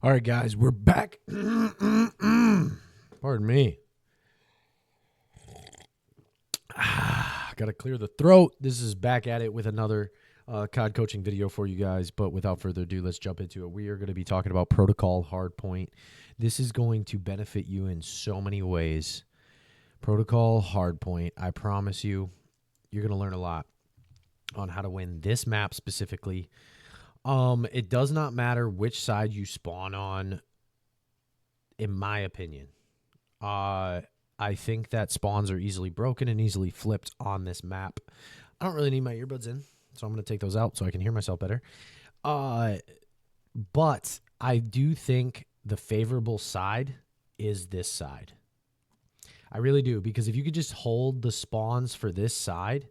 All right, guys, we're back. Pardon me. Got to clear the throat. This is back at it with another COD coaching video for you guys. But without further ado, let's jump into it. We are going to be talking about Protocol Hardpoint. This is going to benefit you in so many ways. Protocol Hardpoint, I promise you, you're going to learn a lot on how to win this map specifically. It does not matter which side you spawn on, in my opinion. I think that spawns are easily broken and easily flipped on this map. I don't really need my earbuds in, so I'm going to take those out so I can hear myself better. But I do think the favorable side is this side. I really do, because if you could just hold the spawns for this side,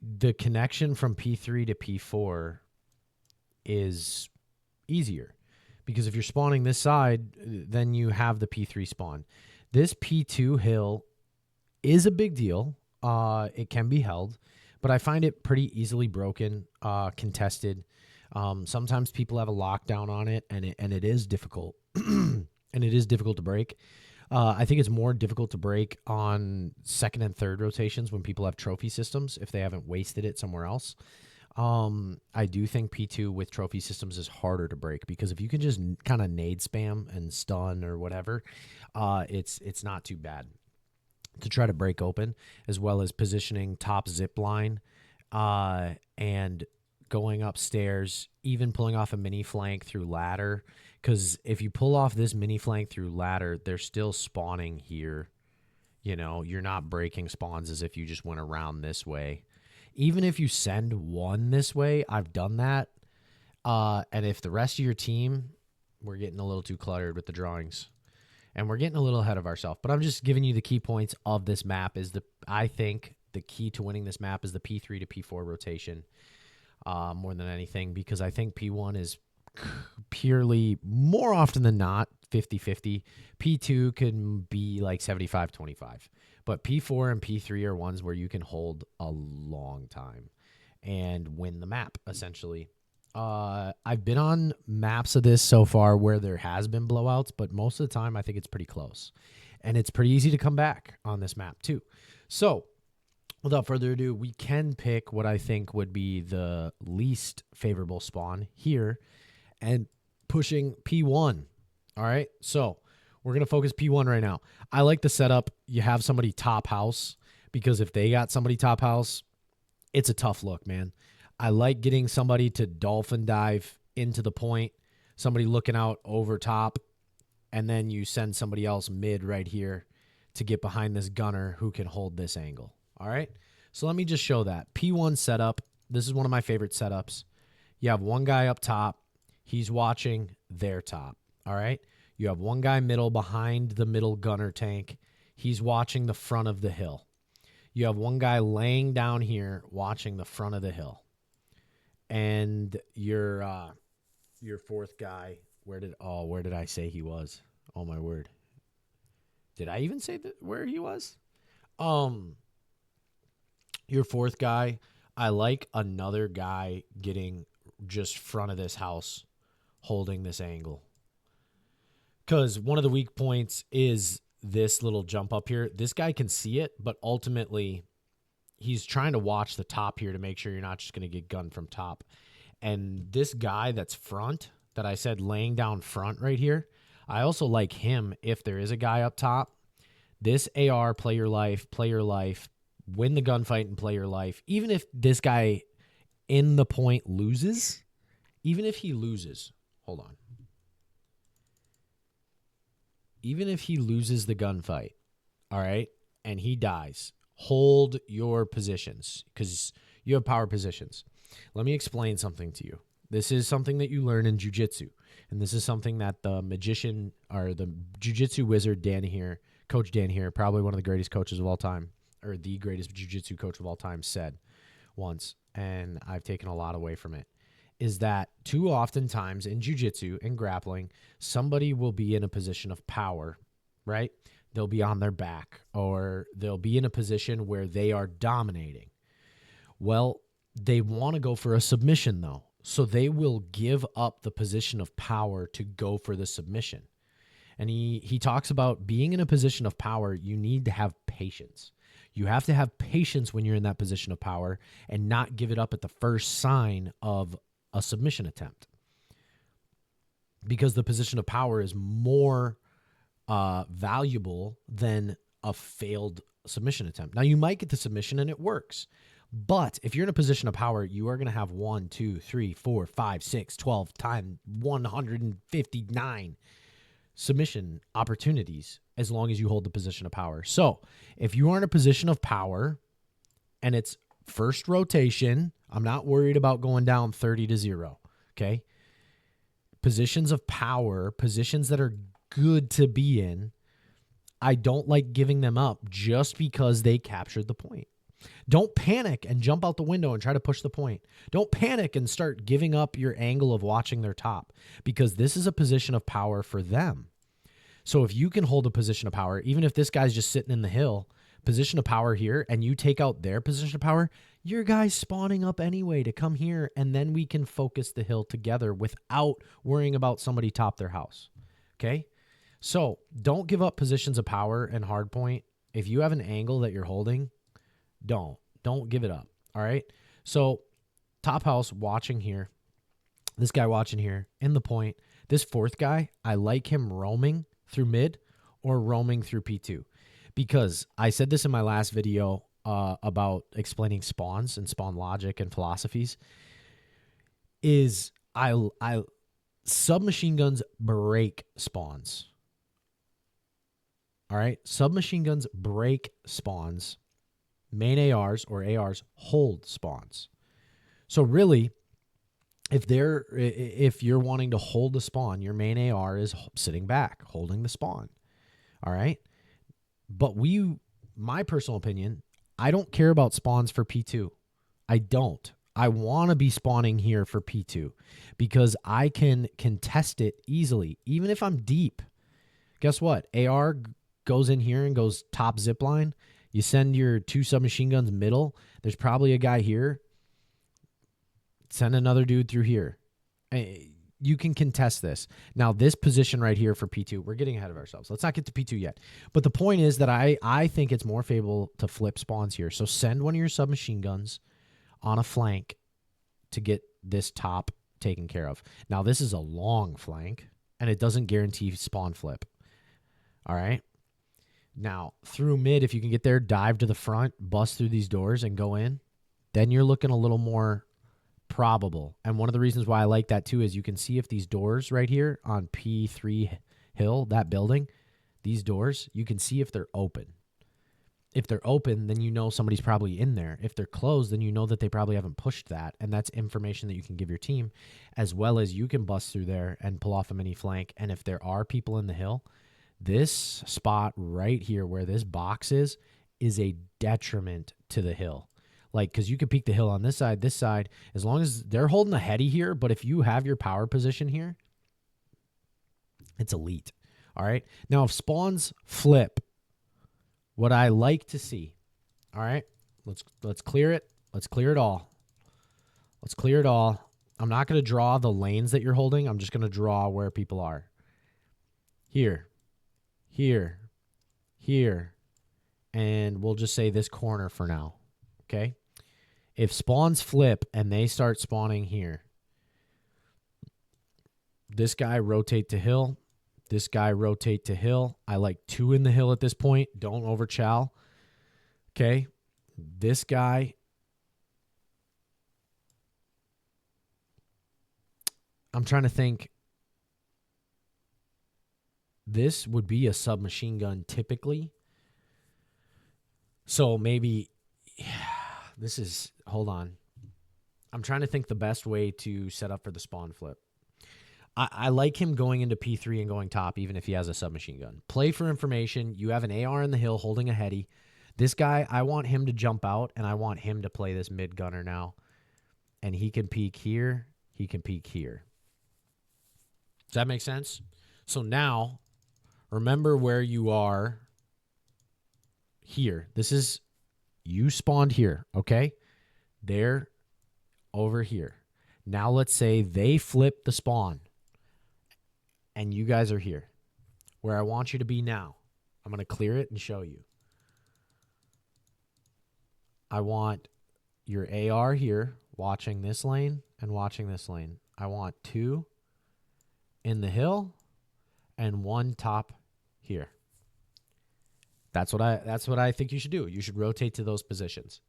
the connection from P3 to P4 is easier. Because if you're spawning this side, then you have the P3 spawn. This P2 hill is a big deal. It can be held, but I find it pretty easily broken, contested. Sometimes people have a lockdown on it, and it is difficult. And it is difficult to break. I think it's more difficult to break on second and third rotations when people have trophy systems, if they haven't wasted it somewhere else. I do think P2 with trophy systems is harder to break, because if you can just kind of nade spam and stun or whatever, it's not too bad to try to break open, as well as positioning top zip line, and going upstairs, even pulling off a mini flank through ladder. Because if you pull off this mini flank through ladder, they're still spawning here. You know, you're not breaking spawns as if you just went around this way. Even if you send one this way, I've done that. And if the rest of your team, we're getting a little too cluttered with the drawings, and we're getting a little ahead of ourselves. But I'm just giving you the key points of this map. I think the key to winning this map is the P3 to P4 rotation, more than anything, because I think P1 is purely, more often than not, 50-50. P2 can be like 75-25. But P4 and P3 are ones where you can hold a long time and win the map, essentially. I've been on maps of this so far where there has been blowouts, but most of the time I think it's pretty close. And it's pretty easy to come back on this map too. So, without further ado, we can pick what I think would be the least favorable spawn here and pushing P1. All right, so we're going to focus P1 right now. I like the setup. You have somebody top house, because if they got somebody top house, it's a tough look, man. I like getting somebody to dolphin dive into the point, somebody looking out over top, and then you send somebody else mid right here to get behind this gunner who can hold this angle. All right, so let me just show that. P1 setup, this is one of my favorite setups. You have one guy up top. He's watching their top. All right. You have one guy middle behind the middle gunner tank. He's watching the front of the hill. You have one guy laying down here watching the front of the hill. And your fourth guy, where did I say he was? Oh my word. Did I even say where he was? Your fourth guy, I like another guy getting just front of this house holding this angle. Because one of the weak points is this little jump up here. This guy can see it, but ultimately he's trying to watch the top here to make sure you're not just going to get gunned from top. And this guy that's front, that I said laying down front right here, I also like him if there is a guy up top. This AR, play your life, win the gunfight and play your life. Even if this guy in the point loses, hold on. Even if he loses the gunfight, all right, and he dies, hold your positions, because you have power positions. Let me explain something to you. This is something that you learn in jiu-jitsu, and this is something that the magician, or the jiu-jitsu wizard Dan here, Coach Dan here, probably one of the greatest coaches of all time, or the greatest jiu-jitsu coach of all time, said once, and I've taken a lot away from it, is that too often times in jiu-jitsu and grappling, somebody will be in a position of power, right? They'll be on their back, or they'll be in a position where they are dominating. Well, they want to go for a submission, though. So they will give up the position of power to go for the submission. And he talks about being in a position of power, you need to have patience. You have to have patience when you're in that position of power and not give it up at the first sign of a submission attempt. Because the position of power is more valuable than a failed submission attempt. Now, you might get the submission and it works. But if you're in a position of power, you are going to have 1, 2, 3, 4, 5, 6, 12 times 159 submission opportunities as long as you hold the position of power. So if you are in a position of power and it's first rotation, I'm not worried about going down 30-0. Okay. Positions of power, positions that are good to be in, I don't like giving them up just because they captured the point. Don't panic and jump out the window and try to push the point. Don't panic and start giving up your angle of watching their top, because this is a position of power for them. So if you can hold a position of power, even if this guy's just sitting in the hill, position of power here, and you take out their position of power, your guy's spawning up anyway to come here, and then we can focus the hill together without worrying about somebody top their house. Okay? So don't give up positions of power and hardpoint. If you have an angle that you're holding, don't give it up. All right. So top house watching here, this guy watching here in the point, this fourth guy, I like him roaming through mid or roaming through P2, because I said this in my last video about explaining spawns and spawn logic and philosophies, is I submachine guns break spawns. All right. Submachine guns break spawns. Main ARs or ARs hold spawns. So really, if you're wanting to hold the spawn, your main AR is sitting back, holding the spawn. All right. But my personal opinion, I don't care about spawns for P2. I don't. I want to be spawning here for P2 because I can contest it easily, even if I'm deep. Guess what? AR goes in here and goes top zip line. You send your 2 submachine guns middle. There's probably a guy here. Send another dude through here. You can contest this. Now, this position right here for P2, we're getting ahead of ourselves. Let's not get to P2 yet. But the point is that I think it's more favorable to flip spawns here. So send one of your submachine guns on a flank to get this top taken care of. Now, this is a long flank, and it doesn't guarantee spawn flip. All right? Now, through mid, if you can get there, dive to the front, bust through these doors, and go in, then you're looking a little more probable. And one of the reasons why I like that, too, is you can see if these doors right here on P3 Hill, that building, these doors, you can see if they're open. If they're open, then you know somebody's probably in there. If they're closed, then you know that they probably haven't pushed that, and that's information that you can give your team, as well as you can bust through there and pull off a mini flank. And if there are people in the hill, this spot right here where this box is a detriment to the hill. Like, because you could peek the hill on this side, as long as they're holding a heady here. But if you have your power position here, it's elite. All right. Now, if spawns flip, what I like to see, all right, let's clear it. Let's clear it all. Let's clear it all. I'm not going to draw the lanes that you're holding. I'm just going to draw where people are. Here, and we'll just say this corner for now, okay? If spawns flip and they start spawning here, this guy rotate to hill, this guy rotate to hill. I like 2 in the hill at this point. Don't overchow, okay? This guy, I'm trying to think. This would be a submachine gun typically. So maybe hold on. I'm trying to think the best way to set up for the spawn flip. I like him going into P3 and going top, even if he has a submachine gun. Play for information. You have an AR in the hill holding a heady. This guy, I want him to jump out, and I want him to play this mid gunner now. And he can peek here. He can peek here. Does that make sense? So now, remember where you are here. This is, you spawned here, okay? They're over here. Now let's say they flip the spawn and you guys are here where I want you to be now. I'm going to clear it and show you. I want your AR here watching this lane and watching this lane. I want 2 in the hill and 1 top here. That's what I think you should do. You should rotate to those positions.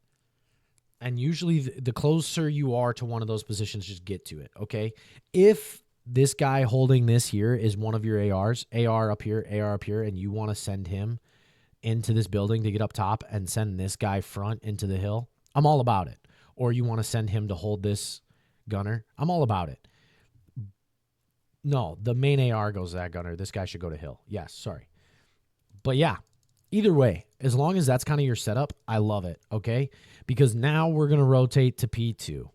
And usually the closer you are to one of those positions, just get to it, okay? If this guy holding this here is one of your ARs, AR up here, and you want to send him into this building to get up top and send this guy front into the hill, I'm all about it. Or you want to send him to hold this gunner, I'm all about it. No, the main AR goes to that gunner. This guy should go to hill. Yes, sorry. But yeah, either way, as long as that's kind of your setup, I love it, okay? Because now we're going to rotate to P2.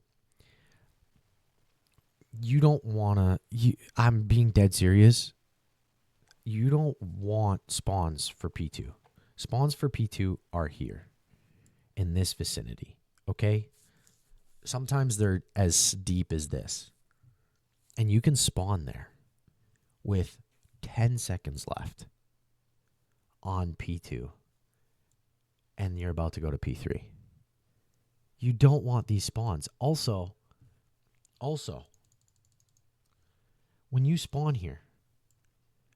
You don't want to... I'm being dead serious. You don't want spawns for P2. Spawns for P2 are here in this vicinity, okay? Sometimes they're as deep as this. And you can spawn there with 10 seconds left on P2. And you're about to go to P3. You don't want these spawns. Also, when you spawn here,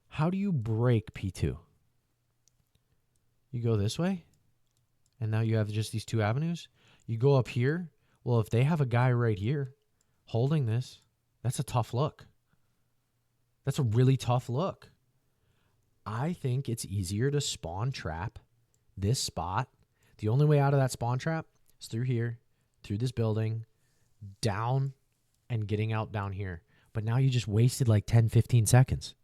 how do you break P2? You go this way, and now you have just these 2 avenues. You go up here. Well, if they have a guy right here holding this, that's a tough look. That's a really tough look. I think it's easier to spawn trap this spot. The only way out of that spawn trap is through here, through this building, down, and getting out down here. But now you just wasted like 10, 15 seconds.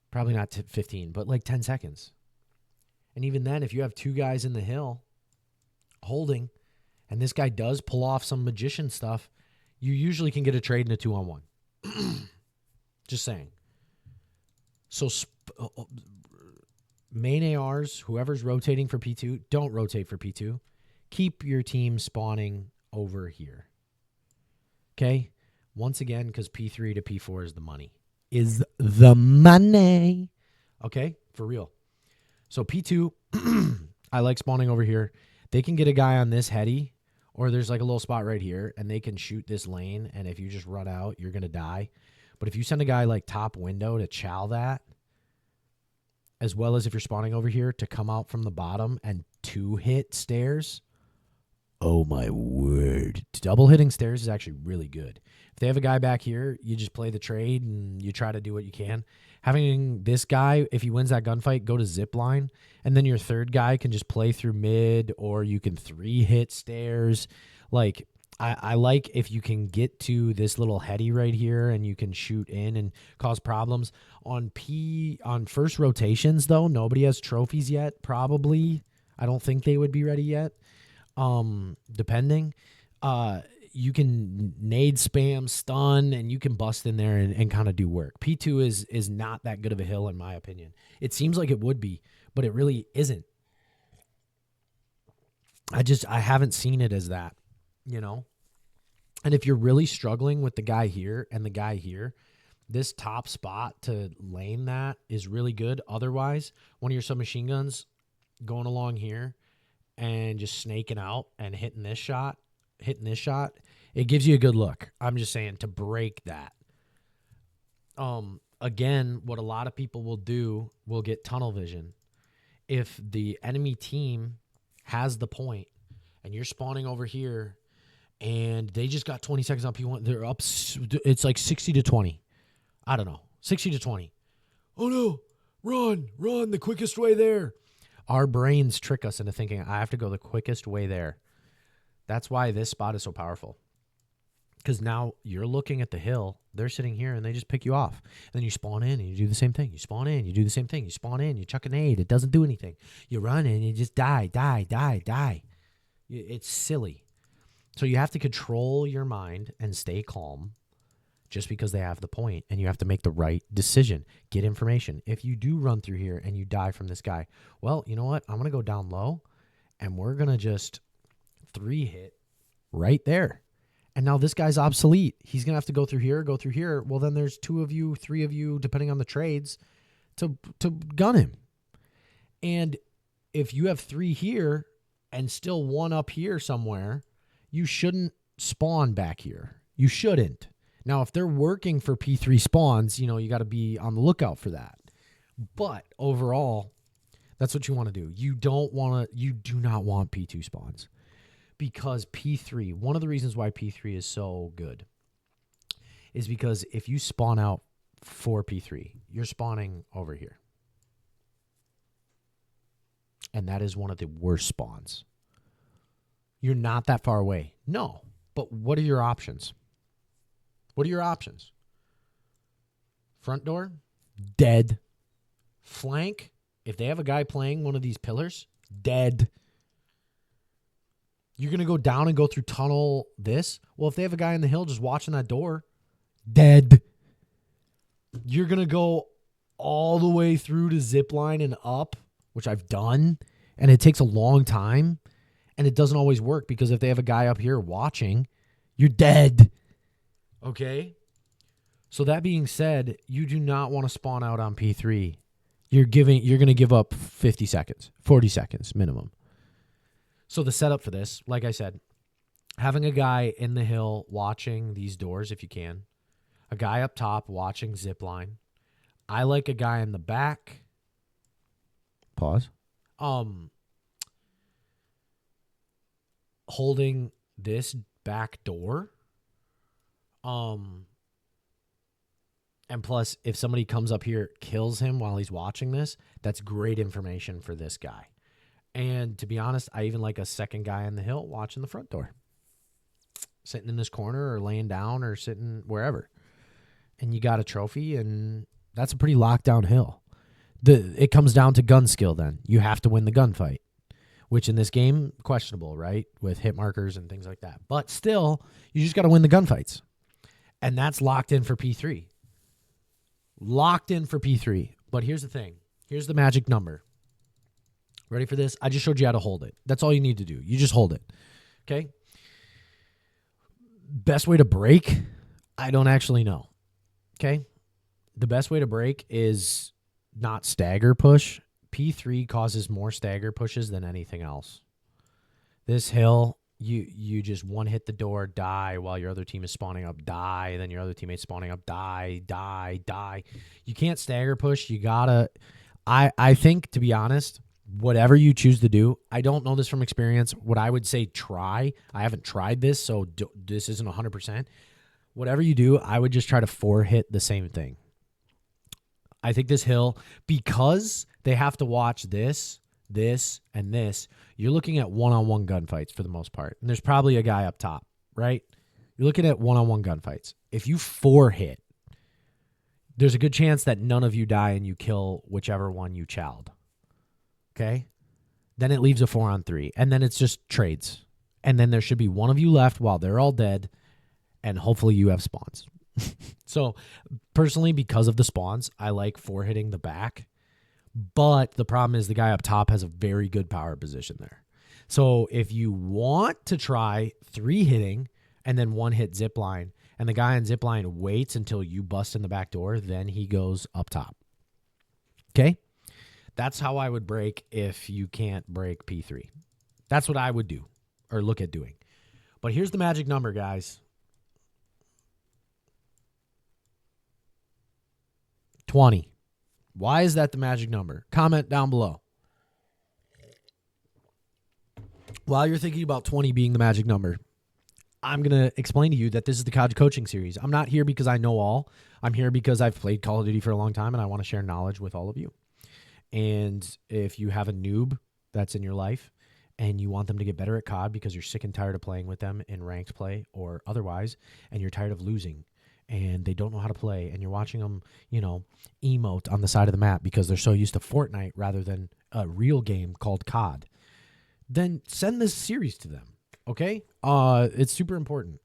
Probably not 15, but like 10 seconds. And even then, if you have 2 guys in the hill holding, and this guy does pull off some magician stuff, you usually can get a trade in a 2-on-1. Just saying. So main ARs, whoever's rotating for P2, don't rotate for P2. Keep your team spawning over here. Okay? Once again, because P3 to P4 is the money. Is the money. Okay? For real. So P2, I like spawning over here. They can get a guy on this heady, or there's like a little spot right here, and they can shoot this lane, and if you just run out, you're going to die. But if you send a guy like top window to chow that, as well as if you're spawning over here to come out from the bottom and 2-hit stairs, oh my word. Double hitting stairs is actually really good. If they have a guy back here, you just play the trade and you try to do what you can. Having this guy, if he wins that gunfight, go to zip line, and then your third guy can just play through mid, or you can 3-hit stairs. Like, I like if you can get to this little heady right here and you can shoot in and cause problems. On first rotations, though, nobody has trophies yet, probably. I don't think they would be ready yet, depending. You can nade spam, stun, and you can bust in there and kind of do work. P2 is not that good of a hill, in my opinion. It seems like it would be, but it really isn't. I haven't seen it as that, you know? And if you're really struggling with the guy here and the guy here, this top spot to lane that is really good. Otherwise, one of your submachine guns going along here and just snaking out and hitting this shot, it gives you a good look. I'm just saying to break that. Again, what a lot of people will do will get tunnel vision. If the enemy team has the point and you're spawning over here and they just got 20 seconds on P1, they're up. It's like 60 to 20. I don't know. 60 to 20. Oh no, run the quickest way there. Our brains trick us into thinking I have to go the quickest way there. That's why this spot is so powerful. Because now you're looking at the hill. They're sitting here, and they just pick you off. And then you spawn in, and you do the same thing. You spawn in, you do the same thing. You spawn in, you chuck a nade. It doesn't do anything. You run, and you just die. It's silly. So you have to control your mind and stay calm just because they have the point, and you have to make the right decision. Get information. If you do run through here and you die from this guy, well, you know what? I'm going to go down low, and we're going to just 3-hit right there. And now this guy's obsolete. He's going to have to go through here, go through here. Well, then there's 2 of you, 3 of you, depending on the trades, to gun him. And if you have 3 here and still 1 up here somewhere, you shouldn't spawn back here. You shouldn't. Now, if they're working for P3 spawns, you got to be on the lookout for that. But overall, that's what you want to do. You do not want P2 spawns. Because P3, one of the reasons why P3 is so good is because if you spawn out for P3, you're spawning over here. And that is one of the worst spawns. You're not that far away. No. But what are your options? What are your options? Front door? Dead. Flank? If they have a guy playing one of these pillars? Dead. You're going to go down and go through tunnel this? Well, if they have a guy in the hill just watching that door, dead. You're going to go all the way through to zip line and up, which I've done, and it takes a long time, and it doesn't always work because if they have a guy up here watching, you're dead. Okay? So that being said, you do not want to spawn out on P3. You're going to give up 50 seconds, 40 seconds minimum. So the setup for this, like I said, having a guy in the hill watching these doors if you can. A guy up top watching zipline. I like a guy in the back. Pause. Holding this back door. And plus, if somebody comes up here, kills him while he's watching this, that's great information for this guy. And to be honest, I even like a second guy on the hill watching the front door. Sitting in this corner or laying down or sitting wherever. And you got a trophy, and that's a pretty locked down hill. It comes down to gun skill then. You have to win the gunfight, which in this game, questionable, right? With hit markers and things like that. But still, you just got to win the gunfights. And that's locked in for P3. Locked in for P3. But here's the thing. Here's the magic number. Ready for this? I just showed you how to hold it. That's all you need to do. You just hold it. Okay? Best way to break? I don't actually know. Okay? The best way to break is not stagger push. P3 causes more stagger pushes than anything else. This hill, you just one hit the door, die, while your other team is spawning up, die, and then your other teammate's spawning up, die, die, die. You can't stagger push. You gotta... I think, to be honest... Whatever you choose to do, I don't know this from experience. What I would say, try. I haven't tried this, so this isn't 100%. Whatever you do, I would just try to 4-hit the same thing. I think this hill, because they have to watch this, and this, you're looking at one-on-one gunfights for the most part. And there's probably a guy up top, right? You're looking at one-on-one gunfights. If you 4-hit, there's a good chance that none of you die and you kill whichever one you chowed. Okay? Then it leaves a 4-on-3. And then it's just trades. And then there should be one of you left while they're all dead. And hopefully you have spawns. So, personally, because of the spawns, I like 4-hitting the back. But the problem is the guy up top has a very good power position there. So, if you want to try 3-hitting and then 1-hit zipline, and the guy on zipline waits until you bust in the back door, then he goes up top. Okay? That's how I would break if you can't break P3. That's what I would do or look at doing. But here's the magic number, guys. 20. Why is that the magic number? Comment down below. While you're thinking about 20 being the magic number, I'm going to explain to you that this is the COD coaching series. I'm not here because I know all. I'm here because I've played Call of Duty for a long time and I want to share knowledge with all of you. And if you have a noob that's in your life and you want them to get better at COD because you're sick and tired of playing with them in ranked play or otherwise, and you're tired of losing and they don't know how to play and you're watching them, emote on the side of the map because they're so used to Fortnite rather than a real game called COD, then send this series to them, okay? It's super important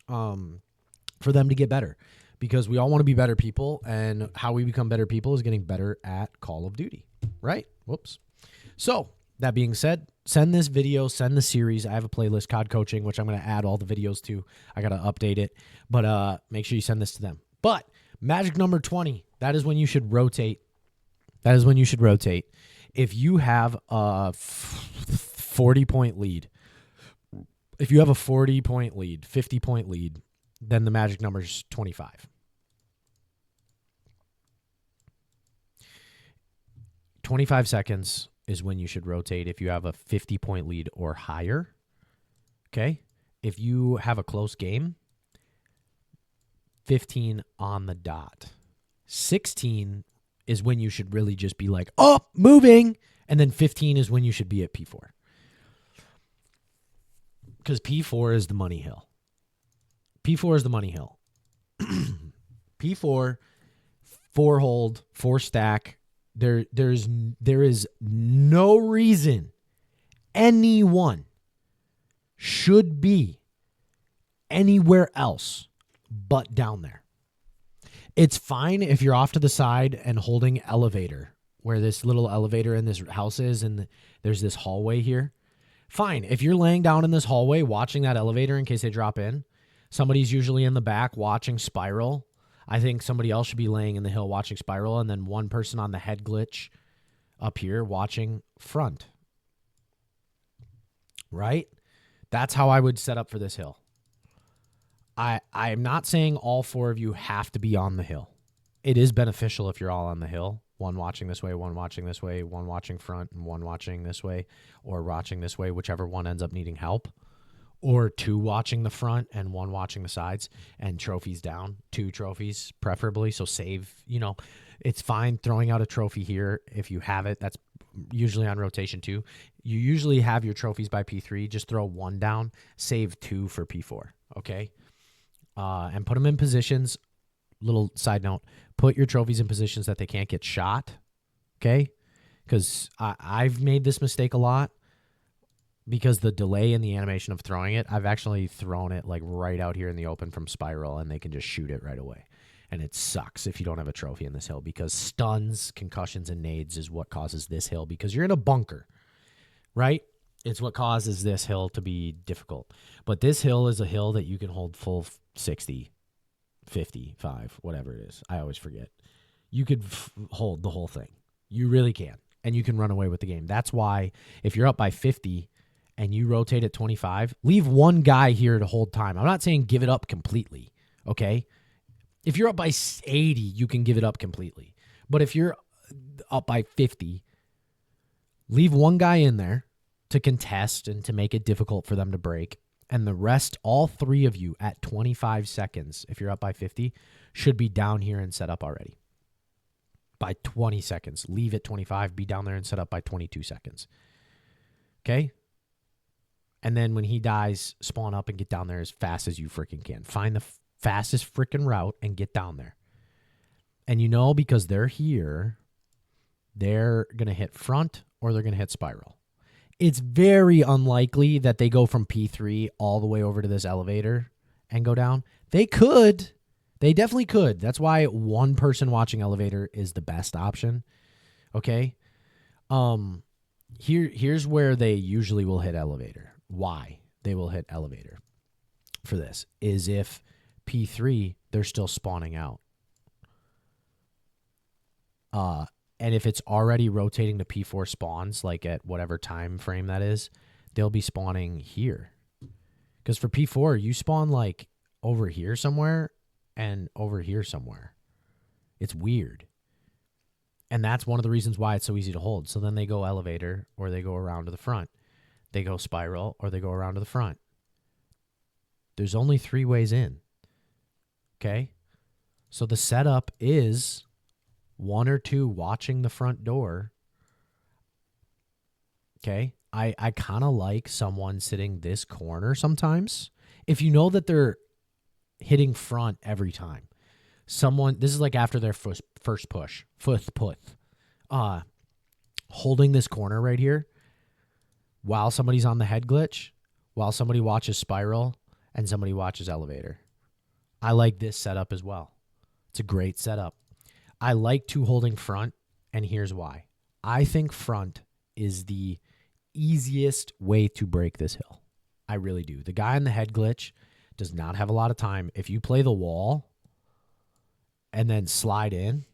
for them to get better. Because we all want to be better people, and how we become better people is getting better at Call of Duty, right? Whoops. So, That being said, send this video, send the series. I have a playlist, COD Coaching, which I'm going to add all the videos to. I got to update it, but make sure you send this to them. But magic number 20, that is when you should rotate. That is when you should rotate. If you have a 40-point lead, if you have a 40-point lead, 50-point lead, then the magic number is 25. 25 seconds is when you should rotate if you have a 50-point lead or higher. Okay? If you have a close game, 15 on the dot. 16 is when you should really just be like, oh, moving. And then 15 is when you should be at P4. Because P4 is the money hill. P4 is the money hill. P4, 4 hold, 4 stack. There is no reason anyone should be anywhere else but down there. It's fine if you're off to the side and holding elevator, where this little elevator in this house is, and there's this hallway here. Fine. If you're laying down in this hallway watching that elevator in case they drop in, somebody's usually in the back watching spiral. I think somebody else should be laying in the hill watching spiral, and then one person on the head glitch up here watching front. Right? That's how I would set up for this hill. I'm not saying all 4 of you have to be on the hill. It is beneficial if you're all on the hill. One watching this way, one watching this way, one watching front, and one watching this way, or watching this way, whichever one ends up needing help. Or 2 watching the front and 1 watching the sides, and trophies down. 2 trophies, preferably. So save, it's fine throwing out a trophy here if you have it. That's usually on rotation too. You usually have your trophies by P3. Just throw 1 down, save 2 for P4. Okay? And put them in positions. Little side note, put your trophies in positions that they can't get shot. Okay? Because I've made this mistake a lot. Because the delay in the animation of throwing it, I've actually thrown it like right out here in the open from spiral, and they can just shoot it right away. And it sucks if you don't have a trophy in this hill, because stuns, concussions, and nades is what causes this hill, because you're in a bunker, right? It's what causes this hill to be difficult. But this hill is a hill that you can hold full 60, 55, whatever it is. I always forget. You could hold the whole thing. You really can. And you can run away with the game. That's why if you're up by 50 and you rotate at 25, leave 1 guy here to hold time. I'm not saying give it up completely, okay? If you're up by 80, you can give it up completely. But if you're up by 50, leave 1 guy in there to contest and to make it difficult for them to break. And the rest, all 3 of you at 25 seconds, if you're up by 50, should be down here and set up already. By 20 seconds. Leave at 25, be down there and set up by 22 seconds. Okay? And then when he dies, spawn up and get down there as fast as you freaking can. Find the fastest freaking route and get down there. And because they're here, they're going to hit front or they're going to hit spiral. It's very unlikely that they go from P3 all the way over to this elevator and go down. They could. They definitely could. That's why 1 person watching elevator is the best option. Okay? Here's where they usually will hit elevator. Why they will hit elevator for this is if P3, they're still spawning out. And if it's already rotating to P4 spawns, like at whatever time frame that is, they'll be spawning here. Because for P4, you spawn like over here somewhere and over here somewhere. It's weird. And that's one of the reasons why it's so easy to hold. So then they go elevator or they go around to the front. They go spiral or they go around to the front. There's only 3 ways in. Okay? So the setup is 1 or 2 watching the front door. Okay? I kind of like someone sitting this corner sometimes. If you know that they're hitting front every time. This is like after their first push. Holding this corner right here while somebody's on the head glitch, while somebody watches spiral, and somebody watches elevator. I like this setup as well. It's a great setup. I like 2 holding front, and here's why. I think front is the easiest way to break this hill. I really do. The guy in the head glitch does not have a lot of time. If you play the wall and then slide in,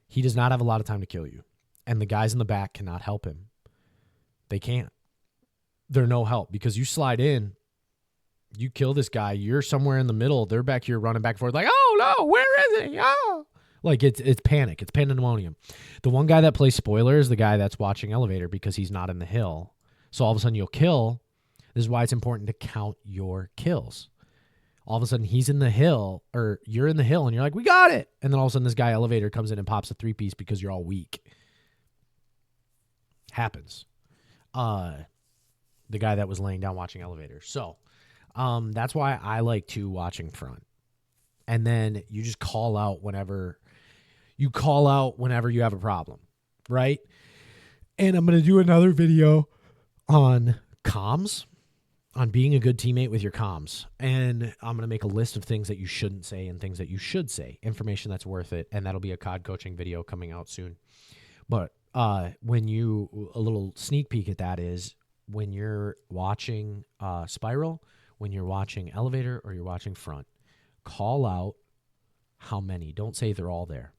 he does not have a lot of time to kill you. And the guys in the back cannot help him. They can't. They're no help because you slide in, you kill this guy, you're somewhere in the middle, they're back here running back and forth like, oh no, where is he? Oh. Like it's panic. It's pandemonium. The one guy that plays spoiler is the guy that's watching elevator because he's not in the hill. So all of a sudden you'll kill. This is why it's important to count your kills. All of a sudden he's in the hill or you're in the hill and you're like, we got it. And then all of a sudden this guy elevator comes in and pops a 3-piece because you're all weak. Happens. The guy that was laying down watching elevator. So that's why I like to watching front. And then you just call out whenever you have a problem, right? And I'm going to do another video on comms, on being a good teammate with your comms. And I'm going to make a list of things that you shouldn't say and things that you should say, information that's worth it. And that'll be a COD coaching video coming out soon. But a little sneak peek at that is when you're watching Spiral, when you're watching elevator or you're watching front, call out how many. Don't say they're all there,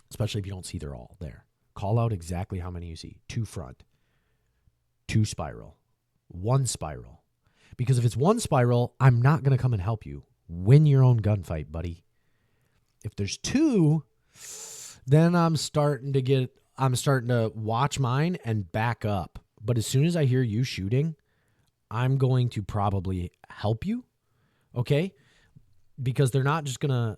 especially if you don't see they're all there. Call out exactly how many you see. 2 front, 2 spiral, 1 spiral. Because if it's 1 spiral, I'm not going to come and help you. Win your own gunfight, buddy. If there's 2, then I'm starting to watch mine and back up. But as soon as I hear you shooting, I'm going to probably help you, okay? Because they're not just going to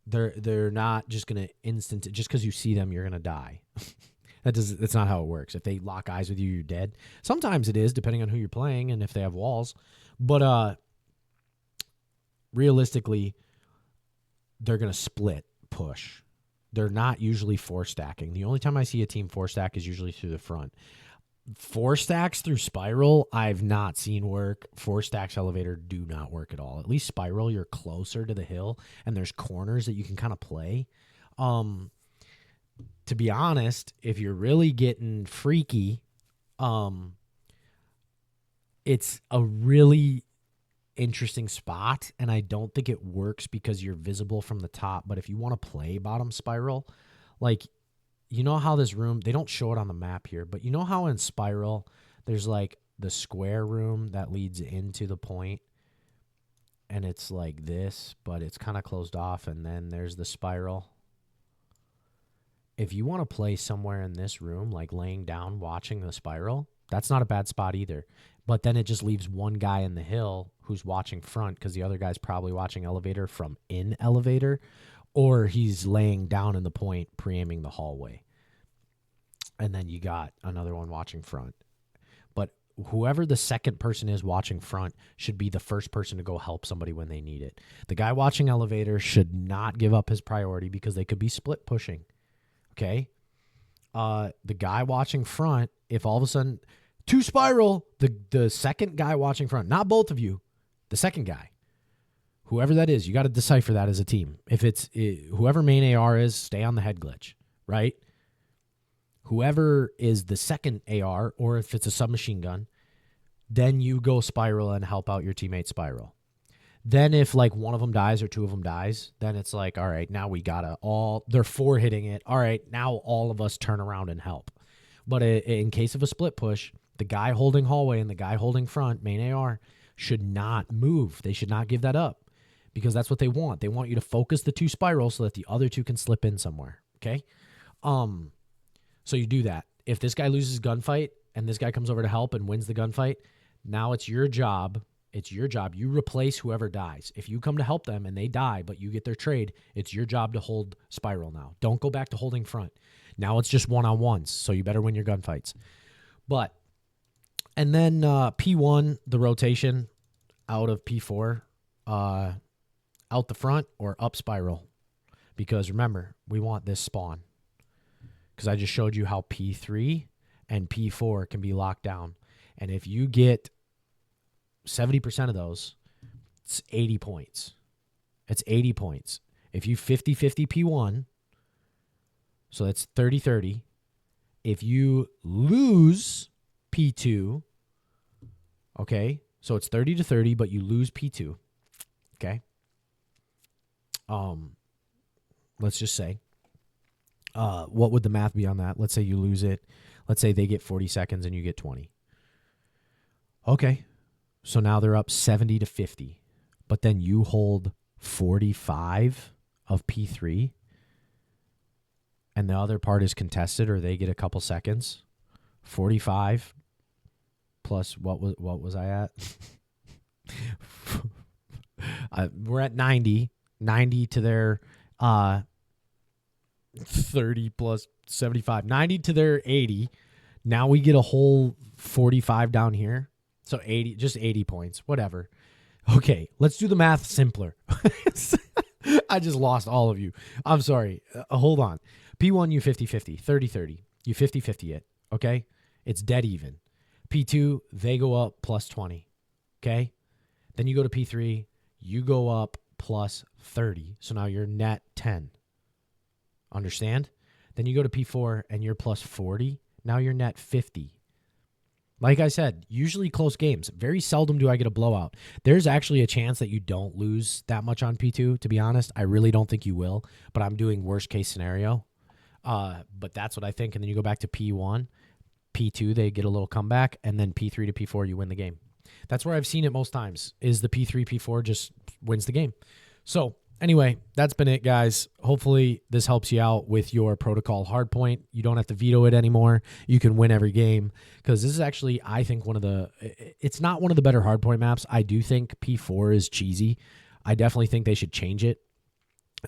they're not just going to just because you see them, you're going to die. That's not how it works. If they lock eyes with you, you're dead. Sometimes it is, depending on who you're playing and if they have walls. But realistically, they're going to split push. They're not usually 4 stacking. The only time I see a team 4 stack is usually through the front. 4 stacks through spiral, I've not seen work. 4 stacks elevator do not work at all. At least spiral, you're closer to the hill, and there's corners that you can kind of play. To be honest, if you're really getting freaky, it's a really interesting spot, and I don't think it works because you're visible from the top. But if you want to play bottom spiral, like, you know how this room, they don't show it on the map here, but you know how in spiral there's like the square room that leads into the point, and it's like this, but it's kind of closed off, and then there's the spiral. If you want to play somewhere in this room, like laying down watching the spiral, that's not a bad spot either. But then it just leaves one guy in the hill who's watching front because the other guy's probably watching elevator from in elevator, or he's laying down in the point pre-aiming the hallway. And then you got another one watching front. But whoever the second person is watching front should be the first person to go help somebody when they need it. The guy watching elevator should not give up his priority because they could be split pushing. Okay? The guy watching front, if all of a sudden 2 spiral, the second guy watching front, not both of you, the second guy, whoever that is, you got to decipher that as a team. If it's whoever main AR is, stay on the head glitch, right? Whoever is the second AR, or if it's a submachine gun, then you go spiral and help out your teammate spiral. Then if like one of them dies or 2 of them dies, then it's like, all right, now we gotta they're 4 hitting it. All right, now all of us turn around and help. But in case of a split push, the guy holding hallway and the guy holding front, main AR, should not move. They should not give that up because that's what they want. They want you to focus the 2 spirals so that the other 2 can slip in somewhere, okay? So you do that. If this guy loses gunfight and this guy comes over to help and wins the gunfight, now it's your job. It's your job. You replace whoever dies. If you come to help them and they die, but you get their trade, it's your job to hold spiral now. Don't go back to holding front. Now it's just one-on-ones, so you better win your gunfights. And then P1, the rotation out of P4, out the front or up spiral. Because remember, we want this spawn. Because I just showed you how P3 and P4 can be locked down. And if you get 70% of those, it's 80 points. It's 80 points. If you 50-50 P1, so that's 30-30. If you lose P2. Okay, so it's 30 to 30, but you lose P2. Okay. Let's just say, what would the math be on that? Let's say you lose it. Let's say they get 40 seconds and you get 20. Okay, so now they're up 70 to 50, but then you hold 45 of P3, and the other part is contested, or they get a couple seconds. 45 plus what was I at? We're at 90 to their 30 plus 75, 90 to their 80. Now we get a whole 45 down here. So 80, just 80 points, whatever. Okay, let's do the math simpler. I just lost all of you. I'm sorry. Hold on. P1, you 50-50, 30-30. You 50-50 it, okay? It's dead even. P2, they go up plus 20, okay? Then you go to P3, you go up plus 30. So now you're net 10. Understand? Then you go to P4 and you're plus 40. Now you're net 50. Like I said, usually close games. Very seldom do I get a blowout. There's actually a chance that you don't lose that much on P2, to be honest. I really don't think you will, but I'm doing worst case scenario. But that's what I think. And then you go back to P1. P2, they get a little comeback. And then P3 to P4, you win the game. That's where I've seen it most times, is the P3, P4 just wins the game. So anyway, that's been it, guys. Hopefully this helps you out with your protocol hardpoint. You don't have to veto it anymore. You can win every game, because this is actually, I think, it's not one of the better hardpoint maps. I do think P4 is cheesy. I definitely think they should change it.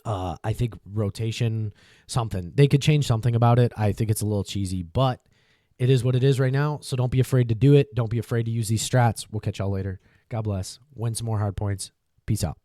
I think rotation, they could change something about it. I think it's a little cheesy, but it is what it is right now. So don't be afraid to do it. Don't be afraid to use these strats. We'll catch y'all later. God bless. Win some more hardpoints. Peace out.